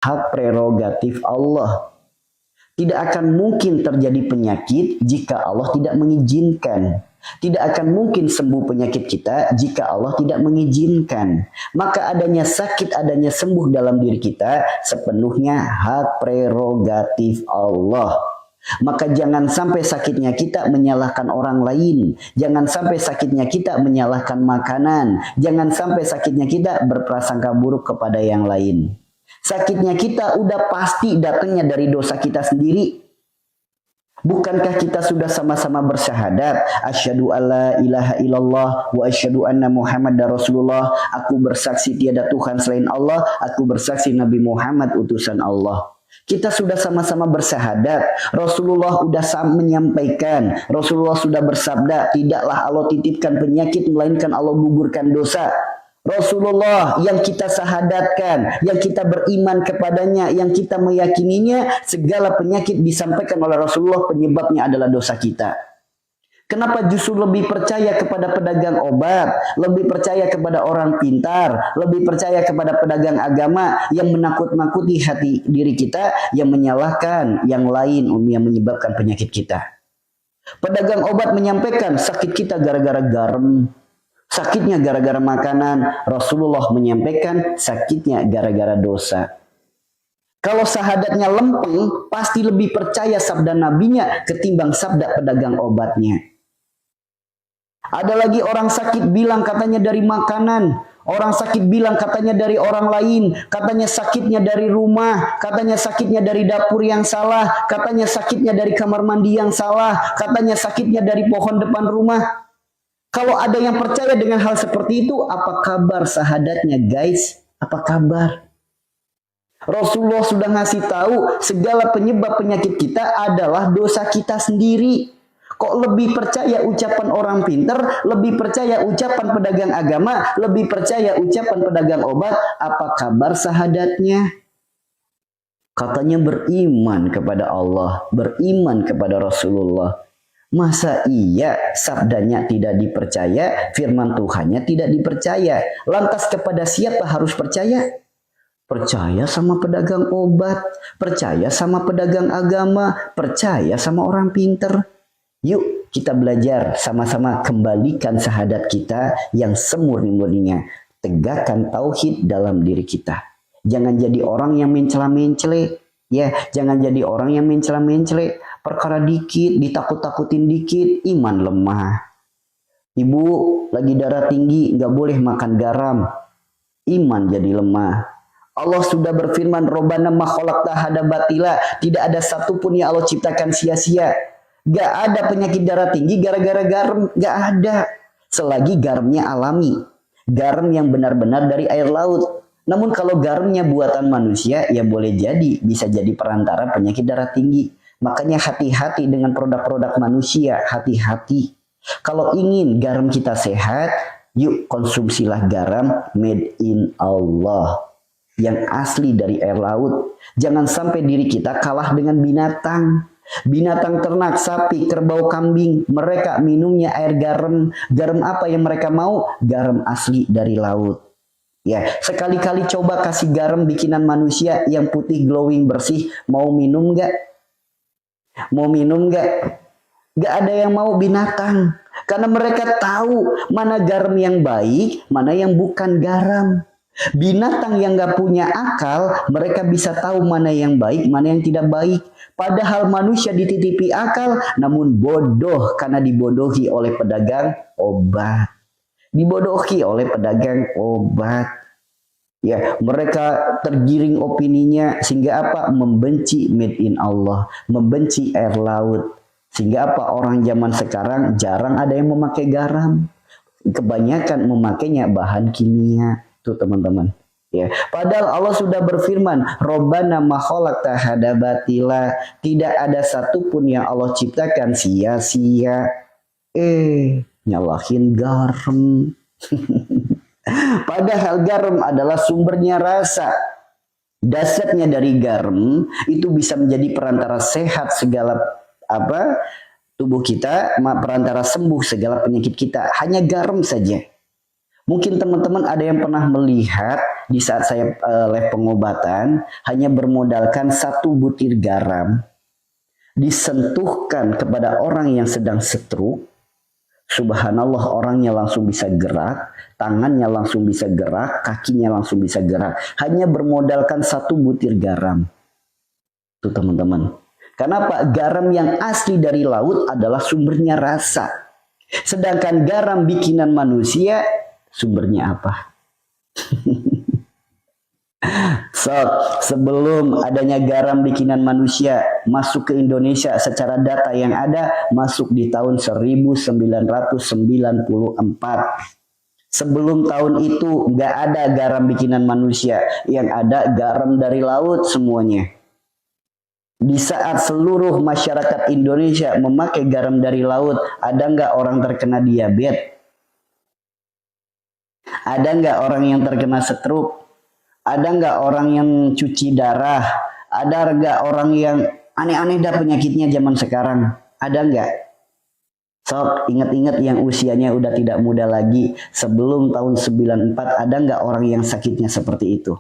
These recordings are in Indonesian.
hak prerogatif Allah. Tidak akan mungkin terjadi penyakit jika Allah tidak mengizinkan. Tidak akan mungkin sembuh penyakit kita jika Allah tidak mengizinkan. Maka adanya sakit, adanya sembuh dalam diri kita sepenuhnya hak prerogatif Allah. Maka jangan sampai sakitnya kita menyalahkan orang lain. Jangan sampai sakitnya kita menyalahkan makanan. Jangan sampai sakitnya kita berprasangka buruk kepada yang lain. Sakitnya kita udah pasti datangnya dari dosa kita sendiri. Bukankah kita sudah sama-sama bersyahadat, asyhadu alla ilaha illallah wa asyhadu anna muhammadar rasulullah, aku bersaksi tiada Tuhan selain Allah, aku bersaksi Nabi Muhammad utusan Allah. Kita sudah sama-sama bersyahadat. Rasulullah sudah menyampaikan, Rasulullah sudah bersabda, tidaklah Allah titipkan penyakit melainkan Allah gugurkan dosa. Rasulullah yang kita syahadatkan, yang kita beriman kepadanya, yang kita meyakininya, segala penyakit disampaikan oleh Rasulullah penyebabnya adalah dosa kita. Kenapa justru lebih percaya kepada pedagang obat, lebih percaya kepada orang pintar, lebih percaya kepada pedagang agama yang menakut-nakuti hati diri kita, yang menyalahkan yang lain yang menyebabkan penyakit kita. Pedagang obat menyampaikan sakit kita gara-gara garam, sakitnya gara-gara makanan. Rasulullah menyampaikan sakitnya gara-gara dosa. Kalau syahadatnya lempeng, pasti lebih percaya sabda nabinya ketimbang sabda pedagang obatnya. Ada lagi orang sakit bilang katanya dari makanan. Orang sakit bilang katanya dari orang lain. Katanya sakitnya dari rumah. Katanya sakitnya dari dapur yang salah. Katanya sakitnya dari kamar mandi yang salah. Katanya sakitnya dari pohon depan rumah. Kalau ada yang percaya dengan hal seperti itu, apa kabar syahadatnya guys? Apa kabar? Rasulullah sudah ngasih tahu segala penyebab penyakit kita adalah dosa kita sendiri. Kok lebih percaya ucapan orang pintar, lebih percaya ucapan pedagang agama, lebih percaya ucapan pedagang obat? Apa kabar syahadatnya? Katanya beriman kepada Allah, beriman kepada Rasulullah. Masa iya sabdanya tidak dipercaya, firman Tuhannya tidak dipercaya? Lantas kepada siapa harus percaya? Percaya sama pedagang obat, percaya sama pedagang agama, percaya sama orang pinter. Yuk kita belajar sama-sama kembalikan syahadat kita yang semurni-murninya. Tegakkan tauhid dalam diri kita. Jangan jadi orang yang mencela-mencele. Ya, jangan jadi orang yang mencela-mencele. Perkara dikit, ditakut-takutin dikit, iman lemah. Ibu lagi darah tinggi, nggak boleh makan garam. Iman jadi lemah. Allah sudah berfirman, Robbana ma khalaqta hada batila. Tidak ada satupun yang Allah ciptakan sia-sia. Gak ada penyakit darah tinggi gara-gara garam. Gak ada. Selagi garamnya alami. Garam yang benar-benar dari air laut. Namun kalau garamnya buatan manusia, ya boleh jadi. Bisa jadi perantara penyakit darah tinggi. Makanya hati-hati dengan produk-produk manusia. Hati-hati. Kalau ingin garam kita sehat, yuk konsumsilah garam made in Allah. Yang asli dari air laut. Jangan sampai diri kita kalah dengan binatang. Binatang ternak, sapi, kerbau, kambing. Mereka minumnya air garam. Garam apa yang mereka mau? Garam asli dari laut. Ya, sekali-kali coba kasih garam bikinan manusia yang putih, glowing, bersih. Mau minum gak? Mau minum gak? Gak ada yang mau binatang. Karena mereka tahu mana garam yang baik, mana yang bukan garam. Binatang yang gak punya akal, mereka bisa tahu mana yang baik, mana yang tidak baik. Padahal manusia dititipi akal, namun bodoh karena dibodohi oleh pedagang obat. Dibodohi oleh pedagang obat. Ya, mereka tergiring opininya sehingga apa? Membenci made in Allah, membenci air laut. Sehingga apa? Orang zaman sekarang jarang ada yang memakai garam. Kebanyakan memakainya bahan kimia. Tuh teman-teman. Ya, padahal Allah sudah berfirman, Robbana ma khalaqta hada batila. Tidak ada satupun yang Allah ciptakan sia-sia. Nyalahin garam. Padahal garam adalah sumbernya rasa. Dasarnya dari garam itu bisa menjadi perantara sehat segala tubuh kita, perantara sembuh segala penyakit kita. Hanya garam saja. Mungkin teman-teman ada yang pernah melihat di saat saya lab pengobatan hanya bermodalkan 1 butir garam disentuhkan kepada orang yang sedang stroke, subhanallah orangnya langsung bisa gerak, tangannya langsung bisa gerak, kakinya langsung bisa gerak. Hanya bermodalkan 1 butir garam. Tuh teman-teman. Kenapa? Garam yang asli dari laut adalah sumbernya rasa. Sedangkan garam bikinan manusia sumbernya apa? So, sebelum adanya garam bikinan manusia masuk ke Indonesia secara data yang ada masuk di tahun 1994. Sebelum tahun itu nggak ada garam bikinan manusia, yang ada garam dari laut semuanya. Di saat seluruh masyarakat Indonesia memakai garam dari laut, ada nggak orang terkena diabetes? Ada nggak orang yang terkena stroke? Ada nggak orang yang cuci darah? Ada nggak orang yang aneh-aneh dah penyakitnya zaman sekarang? Ada nggak? Sok, ingat-ingat yang usianya udah tidak muda lagi. Sebelum tahun 94 ada nggak orang yang sakitnya seperti itu?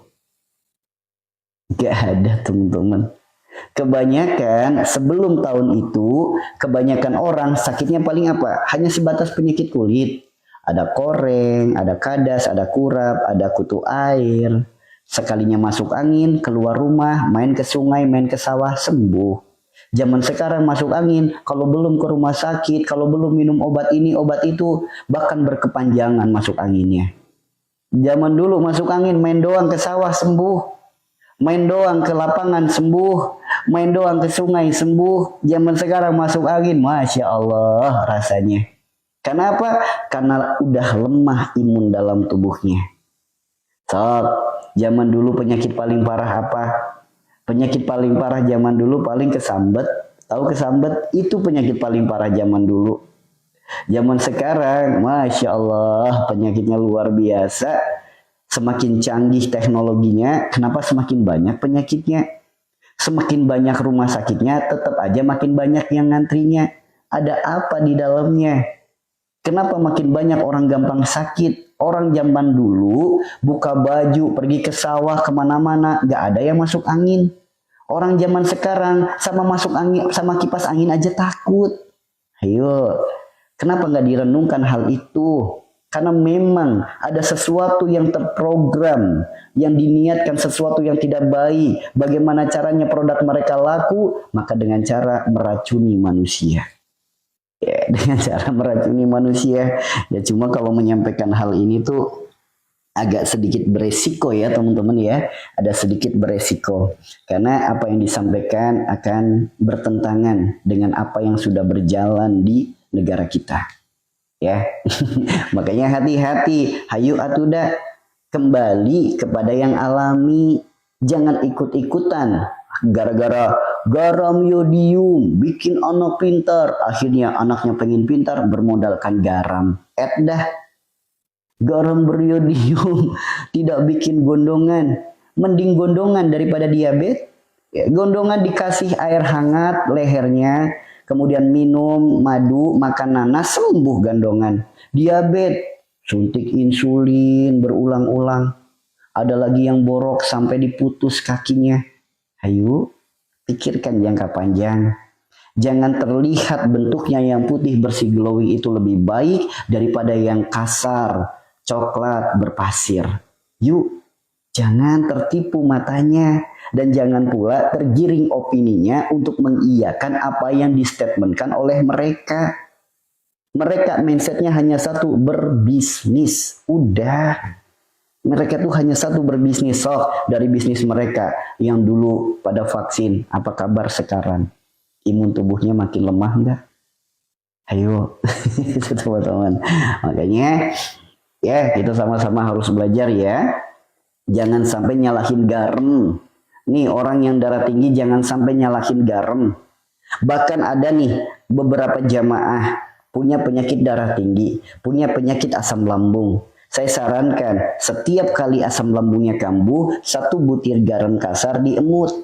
Gak ada teman-teman. Kebanyakan sebelum tahun itu, kebanyakan orang sakitnya paling apa? Hanya sebatas penyakit kulit. Ada koreng, ada kadas, ada kurap, ada kutu air. Sekalinya masuk angin, keluar rumah, main ke sungai, main ke sawah, sembuh. Zaman sekarang masuk angin, kalau belum ke rumah sakit, kalau belum minum obat ini, obat itu, bahkan berkepanjangan masuk anginnya. Zaman dulu masuk angin, main doang ke sawah, sembuh. Main doang ke lapangan, sembuh. Main doang ke sungai, sembuh. Zaman sekarang masuk angin, Masya Allah rasanya. Kenapa? Karena udah lemah imun dalam tubuhnya. So, zaman dulu penyakit paling parah apa? Penyakit paling parah zaman dulu paling kesambet. Tahu kesambet? Itu penyakit paling parah zaman dulu. Zaman sekarang, Masya Allah, penyakitnya luar biasa. Semakin canggih teknologinya, kenapa semakin banyak penyakitnya? Semakin banyak rumah sakitnya, tetap aja makin banyak yang ngantrinya. Ada apa di dalamnya? Kenapa makin banyak orang gampang sakit? Orang zaman dulu buka baju, pergi ke sawah, kemana-mana, gak ada yang masuk angin. Orang zaman sekarang sama masuk angin, sama kipas angin aja takut. Ayo, kenapa gak direnungkan hal itu? Karena memang ada sesuatu yang terprogram, yang diniatkan sesuatu yang tidak baik. Bagaimana caranya produk mereka laku? Maka dengan cara meracuni manusia. Ya, dengan cara meracuni manusia. Ya cuma kalau menyampaikan hal ini tuh agak sedikit beresiko ya teman-teman ya. Ada sedikit beresiko. Karena apa yang disampaikan akan bertentangan dengan apa yang sudah berjalan di negara kita. Ya, makanya hati-hati, hayu atuda kembali kepada yang alami, jangan ikut-ikutan. Gara-gara garam yodium bikin anak pintar, akhirnya anaknya pengen pintar bermodalkan garam. Dah, garam beryodium tidak bikin gondongan, mending gondongan daripada diabetes. Ya, gondongan dikasih air hangat lehernya. Kemudian minum madu, makan nanas, sembuh gandongan. Diabetes, suntik insulin berulang-ulang. Ada lagi yang borok sampai diputus kakinya. Ayo, pikirkan jangka panjang. Jangan terlihat bentuknya yang putih bersih glowing itu lebih baik daripada yang kasar, coklat, berpasir. Yuk, jangan tertipu matanya. Dan jangan pula tergiring opininya untuk mengiyakan apa yang distatementkan oleh mereka. Mereka mindsetnya hanya satu, berbisnis. Udah. Mereka tuh hanya satu, berbisnis. So, dari bisnis mereka yang dulu pada vaksin, apa kabar sekarang? Imun tubuhnya makin lemah enggak? Ayo, teman-teman. Makanya, ya kita sama-sama harus belajar ya. Jangan sampai nyalahin garam. Nih orang yang darah tinggi jangan sampai nyalahin garam. Bahkan ada nih beberapa jamaah punya penyakit darah tinggi, punya penyakit asam lambung. Saya sarankan setiap kali asam lambungnya kambuh, 1 butir garam kasar diemut.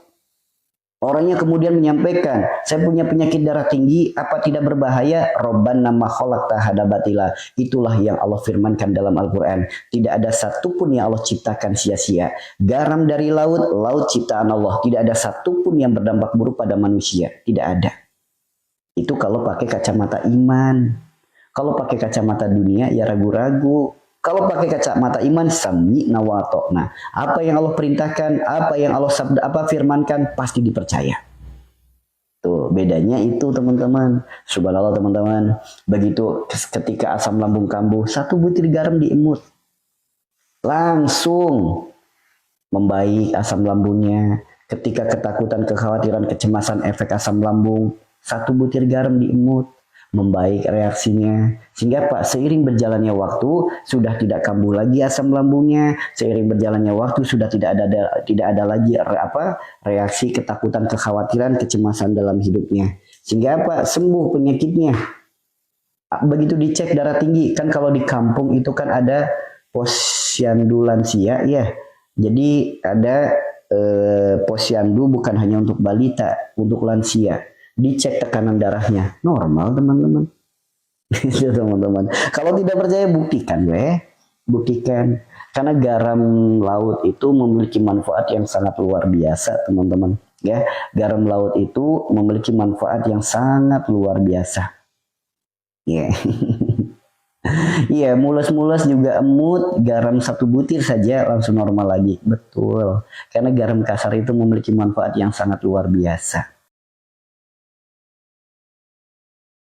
Orangnya kemudian menyampaikan, saya punya penyakit darah tinggi, apa tidak berbahaya? Rabbana ma khalaqta hadza batila. Itulah yang Allah firmankan dalam Al-Quran. Tidak ada satupun yang Allah ciptakan sia-sia. Garam dari laut, laut ciptaan Allah. Tidak ada satupun yang berdampak buruk pada manusia. Tidak ada. Itu kalau pakai kacamata iman. Kalau pakai kacamata dunia, ya ragu-ragu. Kalau pakai kacamata iman, sami'na wa ata'na. Apa yang Allah perintahkan, apa yang Allah firmankan, pasti dipercaya. Tuh, bedanya itu teman-teman. Subhanallah teman-teman. Begitu ketika asam lambung kambuh, 1 butir garam diemut. Langsung membaik asam lambungnya. Ketika ketakutan, kekhawatiran, kecemasan, efek asam lambung, 1 butir garam diemut. Membaik reaksinya, sehingga Pak, seiring berjalannya waktu sudah tidak kambuh lagi asam lambungnya, seiring berjalannya waktu sudah tidak ada lagi reaksi ketakutan, kekhawatiran, kecemasan dalam hidupnya, sehingga apa, sembuh penyakitnya. Begitu dicek darah tinggi, kan kalau di kampung itu kan ada posyandu lansia ya, jadi ada posyandu bukan hanya untuk balita, untuk lansia. Dicek tekanan darahnya normal teman-teman. Itu teman-teman. Kalau tidak percaya buktikan, buktikan. Karena garam laut itu memiliki manfaat yang sangat luar biasa teman-teman. Ya, garam laut itu memiliki manfaat yang sangat luar biasa. Ya, iya, mules-mules juga emut, garam 1 butir saja langsung normal lagi. Betul. Karena garam kasar itu memiliki manfaat yang sangat luar biasa.